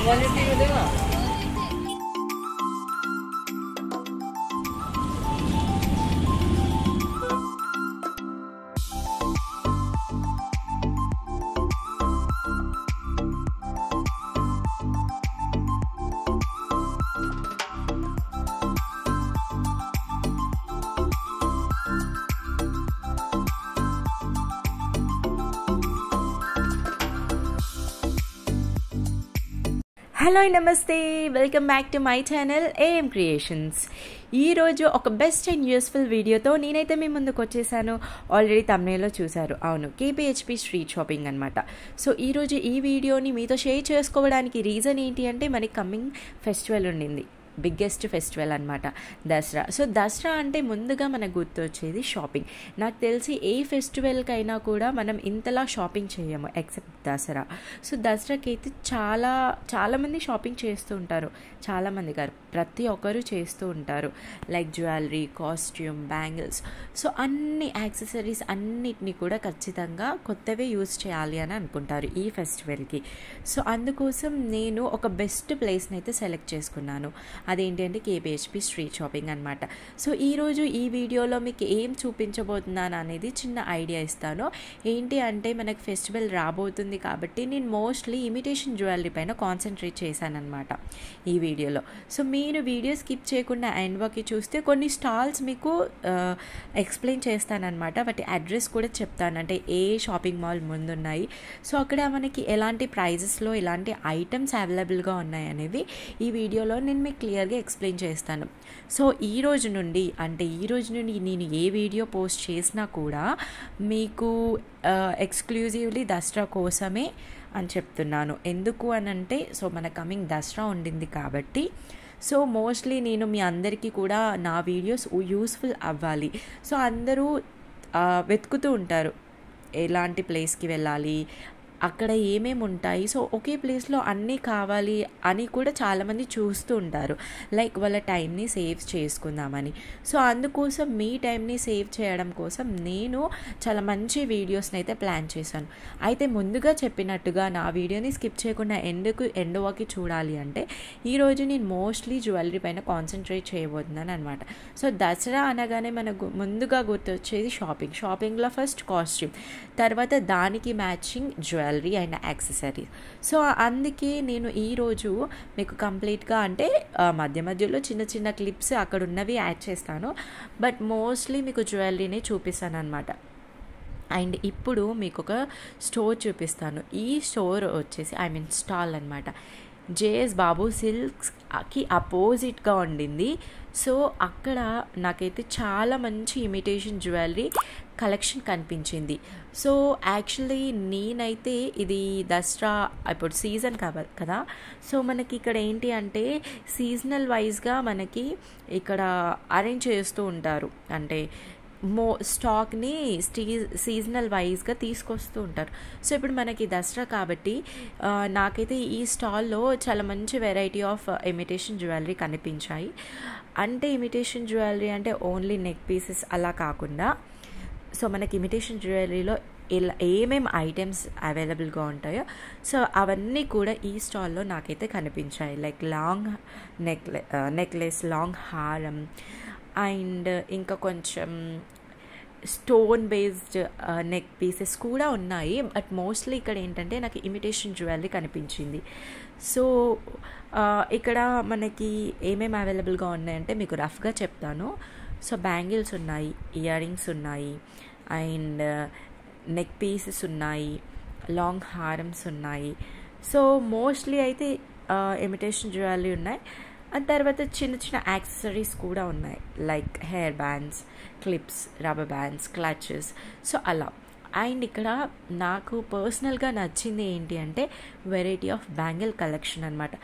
Quality में देगा। Hello నమస్తే, welcome back to my channel AM creations. ఈరోజు ఒక బెస్ట్ అండ్ యూస్ఫుల్ వీడియోతో నేనైతే మీ ముందుకు వచ్చేసాను. ఆల్రెడీ తమ్నేల్లో చూశారు, అవును, కేపీహెచ్పి స్ట్రీట్ షాపింగ్ అనమాట. సో ఈరోజు ఈ వీడియోని మీతో షేర్ చేసుకోవడానికి రీజన్ ఏంటి అంటే, మనకి కమింగ్ ఫెస్టివల్ ఉండింది, బిగ్గెస్ట్ ఫెస్టివల్ అనమాట, దసరా. సో దసరా అంటే ముందుగా మనకు గుర్తొచ్చేది షాపింగ్. నాకు తెలిసి ఏ ఫెస్టివల్కైనా కూడా మనం ఇంతలా షాపింగ్ చేయము ఎక్సెప్ట్ దసరా. సో దసరాకి అయితే చాలామంది షాపింగ్ చేస్తూ ఉంటారు, చాలామంది గారు ప్రతి ఒక్కరు చేస్తూ ఉంటారు. Like jewellery, costume, bangles, so అన్ని యాక్సెసరీస్ అన్నిటినీ కూడా ఖచ్చితంగా కొత్తవే యూజ్ చేయాలి అని అనుకుంటారు ఈ ఫెస్టివల్కి. సో అందుకోసం నేను ఒక బెస్ట్ ప్లేస్ని అయితే సెలెక్ట్ చేసుకున్నాను. అదేంటి అంటే కేపీహెచ్పి స్ట్రీట్ షాపింగ్ అనమాట. సో ఈరోజు ఈ వీడియోలో మీకు ఏం చూపించబోతున్నాను అనేది చిన్న ఐడియా ఇస్తాను. ఏంటి అంటే, మనకు ఫెస్టివల్ రాబోతుంది కాబట్టి నేను మోస్ట్లీ ఇమిటేషన్ జ్యువెలరీ పైన కాన్సన్ట్రేట్ చేశానమాట ఈ వీడియోలో. సో మీరు వీడియో స్కిప్ చేయకుండా ఎండ్ వరకు చూస్తే కొన్ని స్టాల్స్ మీకు ఎక్స్ప్లెయిన్ చేస్తానన్నమాట. వాటి అడ్రస్ కూడా చెప్తాను, అంటే ఏ షాపింగ్ మాల్ ముందున్నాయి, సో అక్కడ మనకి ఎలాంటి ప్రైజెస్లో ఎలాంటి ఐటమ్స్ అవైలబుల్గా ఉన్నాయి అనేవి ఈ వీడియోలో నేను మీకు క్లియర్గా ఎక్స్ప్లెయిన్ చేస్తాను. సో ఈ రోజు నుండి నేను ఏ వీడియో పోస్ట్ చేసినా కూడా మీకు ఎక్స్క్లూజివ్లీ దసరా కోసమే అని చెప్తున్నాను. ఎందుకు అని అంటే, సో మన కమింగ్ దసరా ఉండింది కాబట్టి, సో మోస్ట్లీ నేను మీ అందరికీ కూడా నా వీడియోస్ యూస్ఫుల్ అవ్వాలి. సో అందరూ వెతుకుతూ ఉంటారు ఎలాంటి ప్లేస్కి వెళ్ళాలి, అక్కడ ఏమేమి ఉంటాయి, సో ఒకే ప్లేస్లో అన్నీ కావాలి అని కూడా చాలామంది చూస్తూ ఉంటారు, లైక్ వాళ్ళ టైంని సేవ్ చేసుకుందామని. సో అందుకోసం మీ టైంని సేవ్ చేయడం కోసం నేను చాలా మంచి వీడియోస్ని అయితే ప్లాన్ చేశాను. అయితే ముందుగా చెప్పినట్టుగా నా వీడియోని స్కిప్ చేయకుండా ఎండ్ వరకు చూడాలి అంటే, ఈరోజు నేను మోస్ట్లీ జ్యువెలరీ పైన కాన్సన్ట్రేట్ చేయబోతున్నాను అనమాట. సో దసరా అనగానే మనకు ముందుగా గుర్తొచ్చేది షాపింగ్లో ఫస్ట్ కాస్ట్యూమ్, తర్వాత దానికి matching jewellery and accessories. So అందుకే నేను ఈరోజు మీకు కంప్లీట్గా, అంటే మధ్యలో చిన్న చిన్న క్లిప్స్ అక్కడ ఉన్నవి యాడ్ చేస్తాను, బట్ మోస్ట్లీ మీకు జ్యువెలరీనే చూపిస్తాను అనమాట. అండ్ ఇప్పుడు మీకు ఒక స్టోర్ చూపిస్తాను. ఈ స్టోర్ వచ్చేసి స్టాల్ అనమాట, జేఎస్ బాబు సిల్క్స్కి అపోజిట్గా ఉండింది. సో అక్కడ నాకైతే చాలా మంచి ఇమిటేషన్ జ్యువెలరీ కలెక్షన్ కనిపించింది. సో యాక్చువల్లీ నేనైతే ఇది దసరా ఇప్పుడు సీజన్ కదా, సో మనకి ఇక్కడ ఏంటి అంటే సీజనల్ వైజ్గా మనకి ఇక్కడ అరేంజ్ చేస్తూ ఉంటారు, అంటే స్టాక్ని సీజనల్ వైజ్గా తీసుకొస్తూ ఉంటారు. సో ఇప్పుడు మనకి దసరా కాబట్టి నాకైతే ఈ స్టాల్లో చాలా మంచి వెరైటీ ఆఫ్ ఇమిటేషన్ జ్యువెలరీ కనిపించాయి. అంటే ఇమిటేషన్ జ్యువెలరీ అంటే ఓన్లీ నెక్ పీసెస్ అలా కాకుండా, సో మనకి ఇమిటేషన్ జ్యువెలరీలో ఏమేమి ఐటమ్స్ అవైలబుల్గా ఉంటాయో సో అవన్నీ కూడా ఈ స్టాల్లో నాకైతే కనిపించాయి. లైక్ లాంగ్ నెక్లెస్, లాంగ్ హారం, అండ్ ఇంకా కొంచెం స్టోన్ బేస్డ్ నెక్ పీసెస్ కూడా ఉన్నాయి. బట్ మోస్ట్లీ ఇక్కడ ఏంటంటే నాకు ఇమిటేషన్ జ్యువెలరీ కనిపించింది. సో ఇక్కడ మనకి ఏమేమి అవైలబుల్గా ఉన్నాయంటే మీకు రఫ్గా చెప్తాను. సో బ్యాంగిల్స్ ఉన్నాయి, ఇయర్ రింగ్స్ ఉన్నాయి, అండ్ నెక్ పీసెస్ ఉన్నాయి, లాంగ్ హారమ్స్ ఉన్నాయి. సో మోస్ట్లీ అయితే ఇమిటేషన్ జ్యువెలరీ ఉన్నాయి. ఆ తర్వాత చిన్న చిన్న యాక్సెసరీస్ కూడా ఉన్నాయి, like hair bands, clips, rubber bands, clutches, so అలా. అండ్ ఇక్కడ నాకు పర్సనల్గా నచ్చింది ఏంటి అంటే వెరైటీ ఆఫ్ బ్యాంగిల్ కలెక్షన్ అనమాట.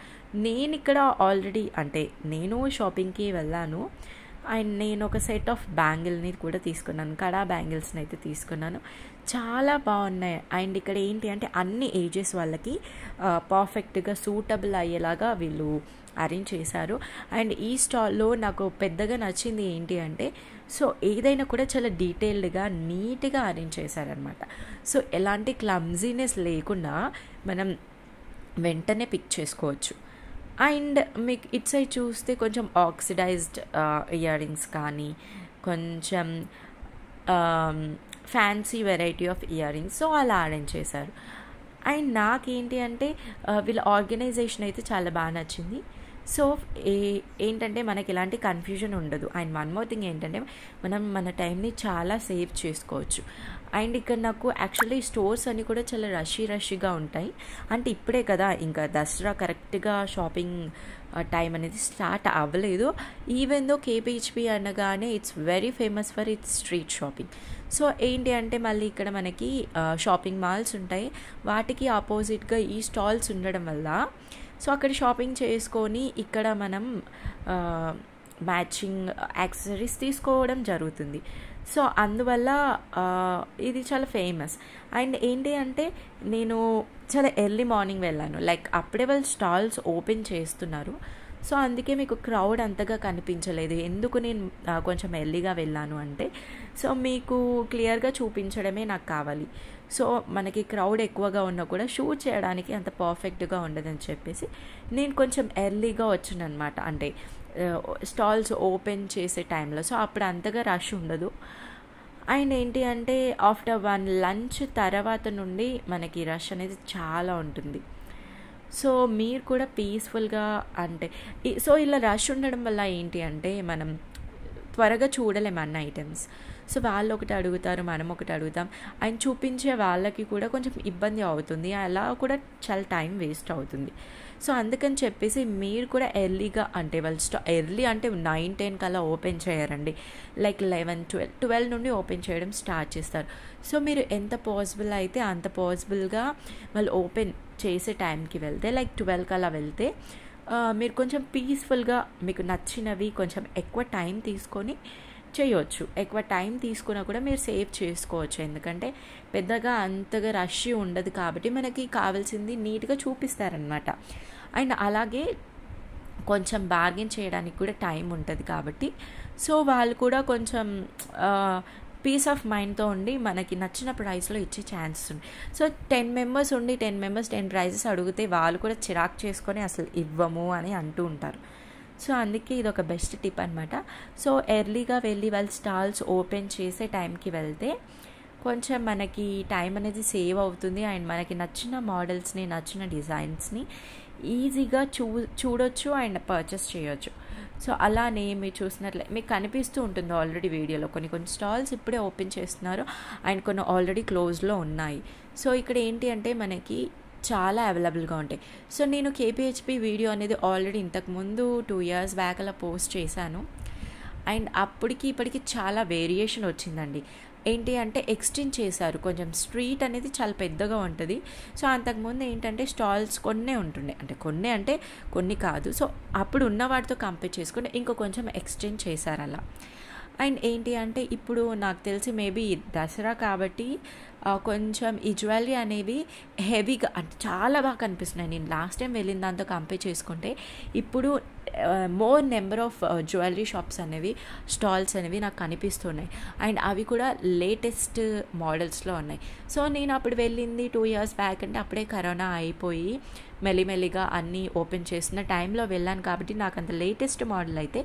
నేను ఇక్కడ ఆల్రెడీ, అంటే నేను షాపింగ్కి వెళ్ళాను, అండ్ నేను ఒక సెట్ ఆఫ్ బ్యాంగిల్ని కూడా తీసుకున్నాను, కడా బ్యాంగిల్స్ని అయితే తీసుకున్నాను, చాలా బాగున్నాయి. అండ్ ఇక్కడ ఏంటి అంటే అన్ని ఏజెస్ వాళ్ళకి పర్ఫెక్ట్గా సూటబుల్ అయ్యేలాగా వీళ్ళు అరేంజ్ చేశారు. అండ్ ఈ స్టాల్లో నాకు పెద్దగా నచ్చింది ఏంటి అంటే, సో ఏదైనా కూడా చాలా డీటెయిల్డ్గా నీట్గా అరేంజ్ చేశారనమాట. సో ఎలాంటి క్లమ్జీనెస్ లేకుండా మనం వెంటనే పిక్ చేసుకోవచ్చు. అండ్ మీకు ఇటు సైడ్ చూస్తే కొంచెం ఆక్సిడైజ్డ్ ఇయర్ రింగ్స్ కానీ కొంచెం fancy variety of ear rings so అలా అరేంజ్ చేశారు. అండ్ నాకేంటి అంటే వీళ్ళ ఆర్గనైజేషన్ అయితే చాలా బాగా నచ్చింది. సో ఏంటంటే మనకి ఎలాంటి కన్ఫ్యూజన్ ఉండదు. అండ్ వన్ మోర్ థింగ్ ఏంటంటే మనం మన టైంని చాలా సేవ్ చేసుకోవచ్చు. అండ్ ఇక్కడ నాకు యాక్చువల్లీ స్టోర్స్ అన్నీ కూడా చాలా రష్గా ఉంటాయి. అంటే ఇప్పుడే కదా ఇంకా దసరా కరెక్ట్గా షాపింగ్ టైం అనేది స్టార్ట్ అవ్వలేదు. ఈవెన్ దో కేపీహెచ్పి అనగానే it's very famous for it's street shopping. So ఏంటి అంటే మళ్ళీ ఇక్కడ మనకి షాపింగ్ మాల్స్ ఉంటాయి, వాటికి ఆపోజిట్గా ఈ స్టాల్స్ ఉండడం వల్ల సో అక్కడ షాపింగ్ చేసుకొని ఇక్కడ మనం మ్యాచింగ్ యాక్సెసరీస్ తీసుకోవడం జరుగుతుంది. సో అందువల్ల ఇది చాలా ఫేమస్. అండ్ ఏంటి అంటే నేను చాలా ఎర్లీ మార్నింగ్ వెళ్ళాను, లైక్ అప్పుడే వాళ్ళు స్టాల్స్ ఓపెన్ చేస్తున్నారు. సో అందుకే మీకు క్రౌడ్ అంతగా కనిపించలేదు. ఎందుకు నేను కొంచెం ఎర్లీగా వెళ్ళాను అంటే సో మీకు క్లియర్గా చూపించడమే నాకు కావాలి. సో మనకి క్రౌడ్ ఎక్కువగా ఉన్నా కూడా షూట్ చేయడానికి అంత పర్ఫెక్ట్గా ఉండదని చెప్పేసి నేను కొంచెం ఎర్లీగా వచ్చాను అనమాట. అంటే స్టాల్స్ ఓపెన్ చేసే టైంలో సో అప్పుడు అంతగా రష్ ఉండదు. అండ్ ఏంటి అంటే ఆఫ్టర్ 1 లంచ్ తర్వాత నుండి మనకి రష్ అనేది చాలా ఉంటుంది. సో మీరు కూడా పీస్ఫుల్గా అంటే సో ఇలా రష్ ఉండడం వల్ల ఏంటి అంటే మనం త్వరగా చూడలేము అన్న ఐటమ్స్. సో వాళ్ళు ఒకటి అడుగుతారు, మనం ఒకటి అడుగుతాం, అండ్ చూపించే వాళ్ళకి కూడా కొంచెం ఇబ్బంది అవుతుంది, అలా కూడా చాలా టైం వేస్ట్ అవుతుంది. సో అందుకని చెప్పేసి మీరు కూడా ఎర్లీగా అంటే వాళ్ళు ఎర్లీ అంటే 9-10 కల్లా ఓపెన్ చేయరండి, లైక్ 11-12 నుండి ఓపెన్ చేయడం స్టార్ట్ చేస్తారు. సో మీరు ఎంత పాసిబుల్ అయితే అంత పాసిబుల్గా వాళ్ళు ఓపెన్ చేసే టైంకి వెళ్తే లైక్ 12 కల్లా వెళ్తే మీరు కొంచెం పీస్ఫుల్గా మీకు నచ్చినవి కొంచెం ఎక్కువ టైం తీసుకొని చేయొచ్చు. ఎక్కువ టైం తీసుకున్నా కూడా మీరు సేవ్ చేసుకోవచ్చు, ఎందుకంటే పెద్దగా అంతగా రష్ ఉండదు కాబట్టి మనకి కావాల్సింది నీట్గా చూపిస్తారనమాట. అండ్ అలాగే కొంచెం బార్గెన్ చేయడానికి కూడా టైం ఉంటుంది కాబట్టి సో వాళ్ళు కూడా కొంచెం పీస్ ఆఫ్ మైండ్తో ఉండి మనకి నచ్చిన ప్రైస్లో ఇచ్చే ఛాన్సెస్ ఉంది. సో 10 మెంబర్స్ ఉండి 10 మెంబర్స్ 10 ప్రైజెస్ అడిగితే వాళ్ళు కూడా చిరాకు చేసుకొని అసలు ఇవ్వము అని అంటూ ఉంటారు. సో అందుకే ఇది ఒక బెస్ట్ టిప్ అనమాట. సో ఎర్లీగా వెళ్ళి వాళ్ళు స్టాల్స్ ఓపెన్ చేసే టైంకి వెళ్తే కొంచెం మనకి టైం అనేది సేవ్ అవుతుంది. అండ్ మనకి నచ్చిన మోడల్స్ని నచ్చిన డిజైన్స్ని ఈజీగా చూడొచ్చు అండ్ పర్చేస్ చేయొచ్చు. సో అలానే మీరు చూసినట్లే మీకు కనిపిస్తూ ఉంటుంది ఆల్రెడీ వీడియోలో కొన్ని స్టాల్స్ ఇప్పుడే ఓపెన్ చేస్తున్నారు అండ్ కొన్ని ఆల్రెడీ క్లోజ్లో ఉన్నాయి. సో ఇక్కడ ఏంటి అంటే మనకి చాలా అవైలబుల్గా ఉంటాయి. సో నేను కేపీహెచ్పి వీడియో అనేది ఆల్రెడీ ఇంతకుముందు 2 years బ్యాక్ అలా పోస్ట్ చేశాను. అండ్ అప్పటికి ఇప్పటికి చాలా వేరియేషన్ వచ్చిందండి. ఏంటి అంటే ఎక్స్టెండ్ చేశారు, కొంచెం స్ట్రీట్ అనేది చాలా పెద్దగా ఉంటుంది. సో అంతకుముందు ఏంటంటే స్టాల్స్ కొన్నే ఉంటుండే, అంటే కొన్ని కాదు. సో అప్పుడు ఉన్న వాటితో కంపేర్ చేసుకుంటే ఇంకో కొంచెం ఎక్స్టెండ్ చేశారు అలా. అండ్ ఏంటి అంటే ఇప్పుడు నాకు తెలిసి మేబీ దసరా కాబట్టి కొంచెం ఈ జ్యువెలరీ అనేవి హెవీగా అంటే చాలా బాగా కనిపిస్తున్నాయి. నేను లాస్ట్ టైం వెళ్ళిన దాంతో కంపేర్ చేసుకుంటే ఇప్పుడు more number of jewellery shops అనేవి స్టాల్స్ అనేవి నాకు కనిపిస్తున్నాయి. అండ్ అవి కూడా లేటెస్ట్ మోడల్స్లో ఉన్నాయి. సో నేను అప్పుడు వెళ్ళింది 2 years బ్యాక్, అంటే అప్పుడే కరోనా అయిపోయి మెల్లిమెల్లిగా అన్నీ ఓపెన్ చేసిన టైంలో వెళ్ళాను కాబట్టి నాకు అంత లేటెస్ట్ మోడల్ అయితే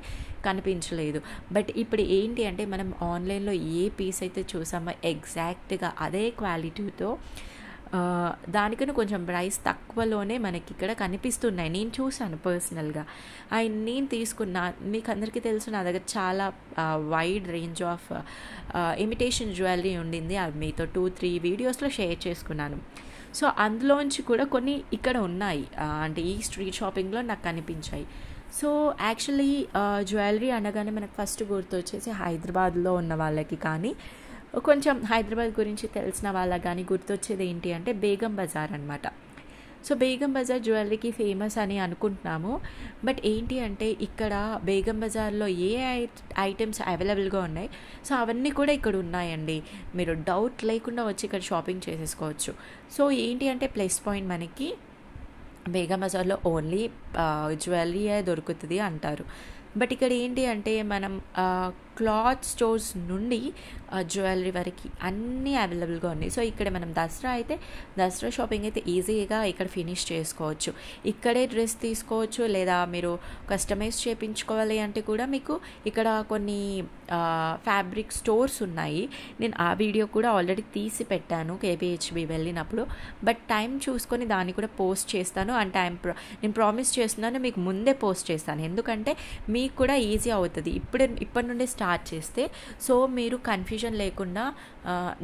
కనిపించలేదు. బట్ ఇప్పుడు ఏంటి అంటే మనం ఆన్లైన్లో ఏ పీస్ అయితే చూసామో ఎగ్జాక్ట్గా అదే క్వాలిటీతో దానికన్నా కొంచెం ప్రైస్ తక్కువలోనే మనకి ఇక్కడ కనిపిస్తున్నాయి. నేను చూసాను పర్సనల్గా. అండ్ నేను తీసుకున్న మీకు అందరికీ తెలుసు నా దగ్గర చాలా wide range of imitation jewellery ఉండింది. అది మీతో 2-3 వీడియోస్లో షేర్ చేసుకున్నాను. సో అందులోంచి కూడా కొన్ని ఇక్కడ ఉన్నాయి, అంటే ఈ స్ట్రీట్ షాపింగ్లో నాకు కనిపించాయి. సో యాక్చువల్లీ జ్యువెలరీ అనగానే మనకు ఫస్ట్ గుర్తొచ్చేసి హైదరాబాద్లో ఉన్న వాళ్ళకి కానీ కొంచెం హైదరాబాద్ గురించి తెలిసిన వాళ్ళకి కానీ గుర్తొచ్చేది ఏంటి అంటే బేగం బజార్ అనమాట. సో బేగం బజార్ జ్యువెలరీకి ఫేమస్ అని అనుకుంటున్నాము. బట్ ఏంటి అంటే ఇక్కడ బేగం బజార్లో ఏ ఐటమ్స్ అవైలబుల్గా ఉన్నాయి సో అవన్నీ కూడా ఇక్కడ ఉన్నాయండి. మీరు డౌట్ లేకుండా వచ్చి ఇక్కడ షాపింగ్ చేసేసుకోవచ్చు. సో ఏంటి అంటే ప్లస్ పాయింట్ మనకి బేగం బజార్లో ఓన్లీ జ్యువెలరీయే దొరుకుతుంది అంటారు. బట్ ఇక్కడ ఏంటి అంటే మనం క్లాత్ స్టోర్స్ నుండి జ్యువెలరీ వరకు అన్నీ అవైలబుల్గా ఉన్నాయి. సో ఇక్కడ మనం దసరా షాపింగ్ అయితే ఈజీగా ఇక్కడ ఫినిష్ చేసుకోవచ్చు. ఇక్కడే డ్రెస్ తీసుకోవచ్చు, లేదా మీరు కస్టమైజ్ చేయించుకోవాలి అంటే కూడా మీకు ఇక్కడ కొన్ని ఫ్యాబ్రిక్ స్టోర్స్ ఉన్నాయి. నేను ఆ వీడియో కూడా ఆల్రెడీ తీసి పెట్టాను కేపీహెచ్బి వెళ్ళినప్పుడు. బట్ టైం చూసుకొని దాన్ని కూడా పోస్ట్ చేస్తాను. అండ్ నేను ప్రామిస్ చేస్తున్నాను మీకు ముందే పోస్ట్ చేస్తాను, ఎందుకంటే మీకు కూడా ఈజీ అవుతుంది ఇప్పటి నుండే స్టార్ట్ చేస్తే. సో మీరు కన్ఫ్యూజన్ లేకుండా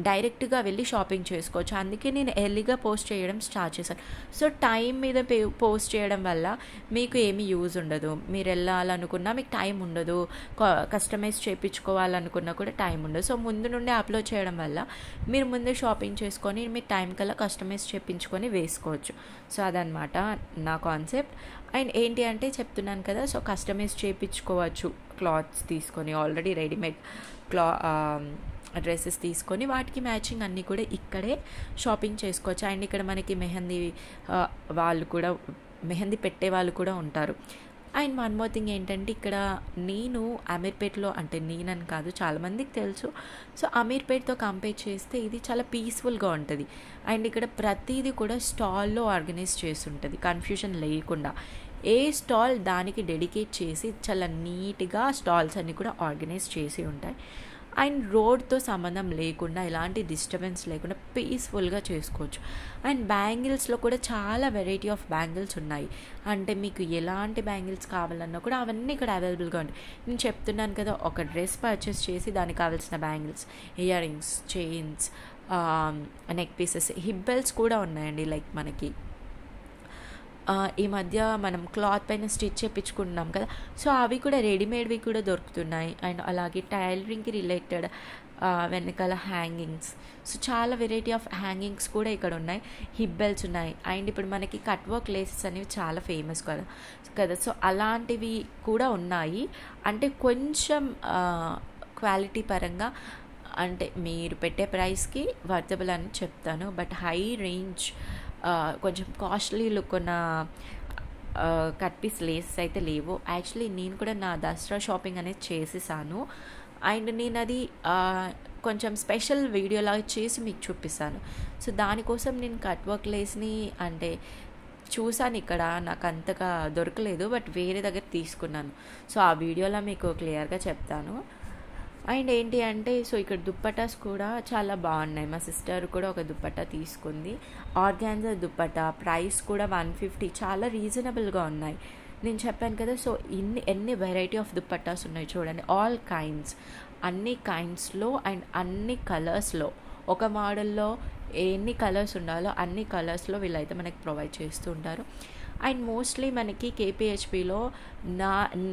డైరెక్ట్గా వెళ్ళి షాపింగ్ చేసుకోవచ్చు. అందుకే నేను ఎర్లీగా పోస్ట్ చేయడం స్టార్ట్ చేశాను. సో టైం మీద పోస్ట్ చేయడం వల్ల మీకు ఏమీ యూజ్ ఉండదు. మీరు వెళ్ళాలనుకున్నా మీకు టైం ఉండదు, కస్టమైజ్ చేయించుకోవాలనుకున్నా కూడా టైం ఉండదు. సో ముందు నుండే అప్లోడ్ చేయడం వల్ల మీరు ముందే షాపింగ్ చేసుకొని మీ టైం కల్లా కస్టమైజ్ చేయించుకొని వేసుకోవచ్చు. సో అదనమాట నా కాన్సెప్ట్. అండ్ ఏంటి అంటే చెప్తున్నాను కదా, సో కస్టమైజ్ చేయించుకోవచ్చు క్లాత్స్ తీసుకొని, ఆల్రెడీ రెడీమేడ్ డ్రెస్సెస్ తీసుకొని వాటికి మ్యాచింగ్ అన్నీ కూడా ఇక్కడే షాపింగ్ చేసుకోవచ్చు. అండ్ ఇక్కడ మనకి మెహందీ పెట్టే వాళ్ళు కూడా ఉంటారు. అండ్ వన్ మోర్ థింగ్ ఏంటంటే, ఇక్కడ నేను అమీర్పేట్లో, అంటే నేనని కాదు చాలామందికి తెలుసు, సో అమీర్పేట్తో కంపేర్ చేస్తే ఇది చాలా పీస్ఫుల్గా ఉంటుంది. అండ్ ఇక్కడ ప్రతిదీ కూడా స్టాల్లో ఆర్గనైజ్ చేసి ఉంటుంది, కన్ఫ్యూజన్ లేకుండా. ఏ స్టాల్ దానికి డెడికేట్ చేసి చాలా నీట్గా స్టాల్స్ అన్నీ కూడా ఆర్గనైజ్ చేసి ఉంటాయి. అండ్ రోడ్తో సంబంధం లేకుండా, ఎలాంటి డిస్టర్బెన్స్ లేకుండా పీస్ఫుల్గా చేసుకోవచ్చు. అండ్ బ్యాంగిల్స్లో కూడా చాలా వెరైటీ ఆఫ్ బ్యాంగిల్స్ ఉన్నాయి. అంటే మీకు ఎలాంటి బ్యాంగిల్స్ కావాలన్నా కూడా అవన్నీ ఇక్కడ అవైలబుల్గా ఉంటాయి. నేను చెప్తున్నాను కదా, ఒక డ్రెస్ పర్చేస్ చేసి దానికి కావాల్సిన bangles, ear rings, chains, neck pieces, hip belts కూడా ఉన్నాయండి. లైక్ మనకి ఈ మధ్య మనం క్లాత్ పైన స్టిచ్ చేయించుకుంటున్నాం కదా, సో అవి కూడా రెడీమేడ్వి కూడా దొరుకుతున్నాయి. అండ్ అలాగే టైలరింగ్కి రిలేటెడ్ వెనకాల హ్యాంగింగ్స్, సో చాలా వెరైటీ ఆఫ్ హ్యాంగింగ్స్ కూడా ఇక్కడ ఉన్నాయి. హిప్ బెల్ట్స్ ఉన్నాయి. అండ్ ఇప్పుడు మనకి కట్ వర్క్ లేసెస్ అనేవి చాలా ఫేమస్ కదా, సో అలాంటివి కూడా ఉన్నాయి. అంటే కొంచెం క్వాలిటీ పరంగా, అంటే మీరు పెట్టే ప్రైస్కి వర్తబుల్ అని చెప్తాను. బట్ హై రేంజ్, కొంచెం కాస్ట్లీ లుక్ ఉన్న కట్ పీస్ లేసెస్ అయితే లేవు. యాక్చువల్లీ నేను కూడా నా దసరా షాపింగ్ అనేది చేసేసాను. అండ్ నేను అది కొంచెం స్పెషల్ వీడియోలాగా చేసి మీకు చూపిస్తాను. సో దానికోసం నేను కట్ వర్క్ లేస్ని అంటే చూసాను, ఇక్కడ నాకు అంతగా దొరకలేదు, బట్ వేరే దగ్గర తీసుకున్నాను. సో ఆ వీడియోలో మీకు క్లియర్గా చెప్తాను. అండ్ ఏంటి అంటే, సో ఇక్కడ దుప్పటాస్ కూడా చాలా బాగున్నాయి. మా సిస్టర్ కూడా ఒక దుప్పటా తీసుకుంది, ఆర్గాన్జా దుప్పటా. ప్రైస్ కూడా 150, చాలా రీజనబుల్గా ఉన్నాయి. నేను చెప్పాను కదా, సో ఎన్ని వెరైటీ ఆఫ్ దుప్పటాస్ ఉన్నాయి చూడండి. ఆల్ కైండ్స్, అన్ని కైండ్స్లో అండ్ అన్ని కలర్స్లో. ఒక మోడల్లో ఎన్ని కలర్స్ ఉండాలో అన్ని కలర్స్లో వీళ్ళైతే మనకి ప్రొవైడ్ చేస్తూ ఉంటారు. అండ్ మోస్ట్లీ మనకి కేపీహెచ్బిలో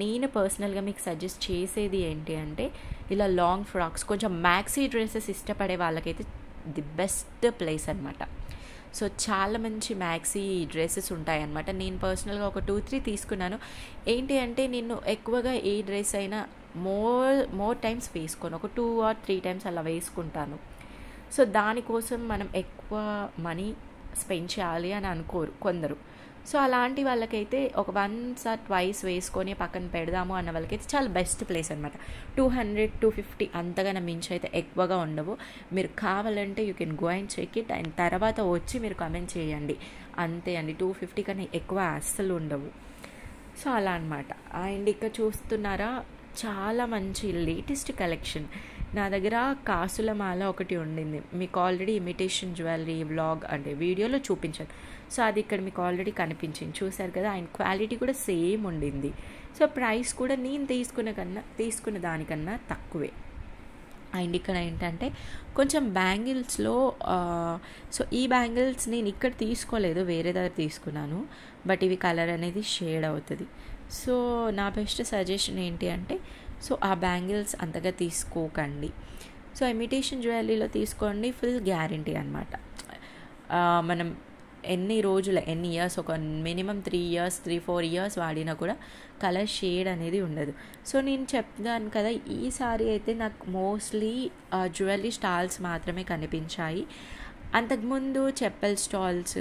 నేను పర్సనల్గా మీకు సజెస్ట్ చేసేది ఏంటి అంటే, ఇలా లాంగ్ ఫ్రాక్స్, కొంచెం మ్యాక్సీ డ్రెస్సెస్ ఇష్టపడే వాళ్ళకైతే ది బెస్ట్ ప్లేస్ అనమాట. సో చాలా మంచి మ్యాక్సీ డ్రెస్సెస్ ఉంటాయన్నమాట. నేను పర్సనల్గా ఒక 2-3 తీసుకున్నాను. ఏంటి అంటే, నేను ఎక్కువగా ఏ డ్రెస్ అయినా మోర్ టైమ్స్ వేసుకోను, ఒక 2 or 3 టైమ్స్ అలా వేసుకుంటాను. సో దానికోసం మనం ఎక్కువ మనీ స్పెండ్ చేయాలి అని అనుకోరు కొందరు. సో అలాంటి వాళ్ళకైతే ఒక 1 or 2 వేసుకొని పక్కన పెడదాము అన్న వాళ్ళకైతే చాలా బెస్ట్ ప్లేస్ అనమాట. 200-250 అంతగానో మించి అయితే ఎక్కువగా ఉండవు. మీరు కావాలంటే you can go and check it. And తర్వాత వచ్చి మీరు కమెంట్ చేయండి. అంతే అండి, 250 కన్నా ఎక్కువ అస్సలు ఉండవు. సో అలా అనమాట. అండ్ ఇక్కడ చూస్తున్నారా, చాలా మంచి లేటెస్ట్ కలెక్షన్. నా దగ్గర కాసుల మాల ఒకటి ఉండింది, మీకు ఆల్రెడీ ఇమిటేషన్ జ్యువెలరీ వ్లాగ్ అంటే వీడియోలో చూపించాను. సో అది ఇక్కడ మీకు ఆల్రెడీ కనిపించింది, చూసారు కదా. అండ్ క్వాలిటీ కూడా సేమ్ ఉండింది. సో ప్రైస్ కూడా నేను తీసుకున్న దానికన్నా తక్కువే. అండ్ ఇక్కడ ఏంటంటే కొంచెం బ్యాంగిల్స్లో, సో ఈ బ్యాంగిల్స్ నేను ఇక్కడ తీసుకోలేదు, వేరే దగ్గర తీసుకున్నాను. బట్ ఇవి కలర్ అనేది షేడ్ అవుతుంది. సో నా బెస్ట్ సజెషన్ ఏంటి అంటే, సో ఆ బ్యాంగిల్స్ అంతగా తీసుకోకండి. సో ఇమిటేషన్ జ్యువెలరీలో తీసుకోండి, ఫుల్ గ్యారంటీ అనమాట. మనం ఎన్ని ఇయర్స్, ఒక మినిమం 3-4 ఇయర్స్ వాడినా కూడా కలర్ షేడ్ అనేది ఉండదు. సో నేను చెప్తాను కదా, ఈసారి అయితే నాకు మోస్ట్లీ జ్యువెలరీ స్టాల్స్ మాత్రమే కనిపించాయి. అంతకుముందు chappal stalls,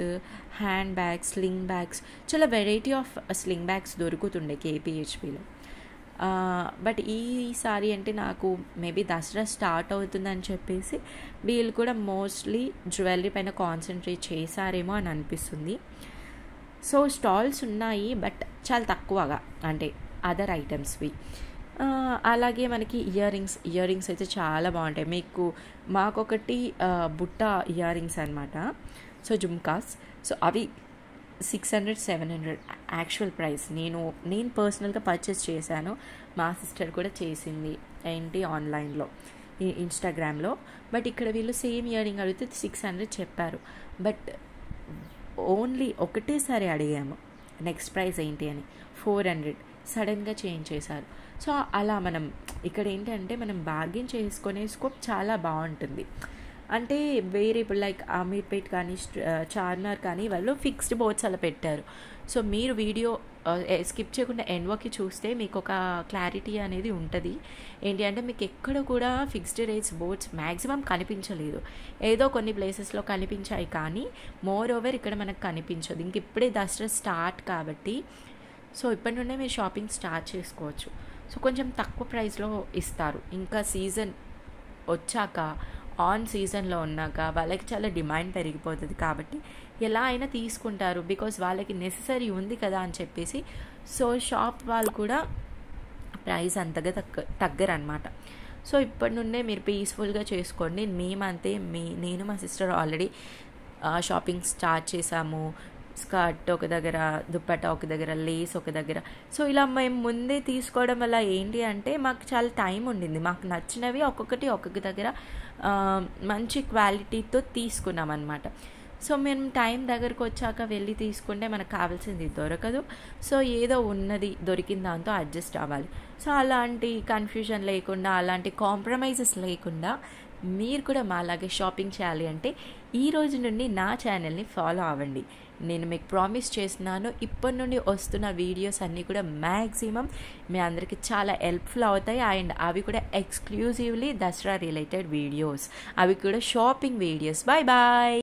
hand bags, sling bags, చాలా వెరైటీ ఆఫ్ స్లింగ్ బ్యాగ్స్ దొరుకుతుండే కేపీహెచ్బిలో. బట్ ఈసారి అంటే నాకు మేబీ దసరా స్టార్ట్ అవుతుందని చెప్పేసి వీళ్ళు కూడా మోస్ట్లీ జ్యువెలరీ పైన కాన్సన్ట్రేట్ చేశారేమో అని అనిపిస్తుంది. సో స్టాల్స్ ఉన్నాయి, బట్ చాలా తక్కువగా, అంటే అదర్ ఐటమ్స్వి. అలాగే మనకి ఇయర్ రింగ్స్ అయితే చాలా బాగుంటాయి. మాకొకటి బుట్ట ఇయర్ రింగ్స్ అనమాట, సో జుమ్కాస్. సో అవి 600-700 యాక్చువల్ ప్రైస్. నేను పర్సనల్గా పర్చేస్ చేశాను, మా సిస్టర్ కూడా చేసింది ఆన్లైన్లో, ఇన్స్టాగ్రామ్లో. బట్ ఇక్కడ వీళ్ళు సేమ్ ఇయర్ రింగ్ అడిగితే 600 చెప్పారు. బట్ ఓన్లీ ఒకటేసారి అడిగాము నెక్స్ట్ ప్రైస్ ఏంటి అని, 400 సడన్గా చేంజ్ చేశారు. సో అలా మనం ఇక్కడ ఏంటంటే మనం బార్గెన్ చేసుకునే స్కోప్ చాలా బాగుంటుంది. అంటే వేరే ఇప్పుడు లైక్ అమీర్పేట్ కానీ చార్మినార్ కానీ వాళ్ళు ఫిక్స్డ్ బోర్డ్స్ అలా పెట్టారు. సో మీరు వీడియో స్కిప్ చేయకుండా ఎండ్ వరకు చూస్తే మీకు ఒక క్లారిటీ అనేది ఉంటుంది. ఏంటి అంటే మీకు ఎక్కడ కూడా ఫిక్స్డ్ రేట్స్ బోర్డ్స్ మ్యాక్సిమం కనిపించలేదు. ఏదో కొన్ని ప్లేసెస్లో కనిపించాయి, కానీ మోర్ ఓవర్ ఇక్కడ మనకు కనిపించదు. ఇంక ఇప్పుడే దసరా స్టార్ట్ కాబట్టి సో ఇప్పటి నుండే మీరు షాపింగ్ స్టార్ట్ చేసుకోవచ్చు. సో కొంచెం తక్కువ ప్రైస్లో ఇస్తారు. ఇంకా సీజన్ వచ్చాక, ఆన్ సీజన్లో ఉన్నాక వాళ్ళకి చాలా డిమాండ్ పెరిగిపోతుంది కాబట్టి ఎలా అయినా తీసుకుంటారు, బికాజ్ వాళ్ళకి నెససరీ ఉంది కదా అని చెప్పేసి. సో షాప్ వాళ్ళు కూడా ప్రైస్ అంతగా తగ్గరనమాట. సో ఇప్పటి నుండే మీరు పీస్ఫుల్గా చేసుకోండి. మేమంతే, నేను మా సిస్టర్ ఆల్రెడీ షాపింగ్ స్టార్ట్ చేసాము. స్కర్ట్ ఒక దగ్గర, దుప్పట్టా ఒక దగ్గర, లేస్ ఒక దగ్గర. సో ఇలా మేము ముందే తీసుకోవడం వల్ల ఏంటి అంటే మాకు చాలా టైం ఉండింది. మాకు నచ్చినవి ఒక్కొక్క దగ్గర మంచి క్వాలిటీతో తీసుకున్నాం అనమాట. సో మేము టైం దగ్గరకు వచ్చాక వెళ్ళి తీసుకుంటే మనకు కావాల్సింది దొరకదు. సో ఏదో ఉన్నది దొరికిన దాంతో అడ్జస్ట్ అవ్వాలి. సో అలాంటి కన్ఫ్యూజన్ లేకుండా, అలాంటి కాంప్రమైజెస్ లేకుండా మీరు కూడా మాలాగే షాపింగ్ చేయాలి అంటే ఈ రోజు నుండి నా ఛానల్ని ఫాలో అవ్వండి. నేను మీకు ప్రామిస్ చేస్తున్నాను, ఇప్పటి నుండి వస్తున్న వీడియోస్ అన్నీ కూడా మ్యాక్సిమం మీ అందరికీ చాలా హెల్ప్ఫుల్ అవుతాయి. అండ్ అవి కూడా ఎక్స్క్లూజివ్లీ దసరా రిలేటెడ్ వీడియోస్, అవి కూడా షాపింగ్ వీడియోస్. Bye bye.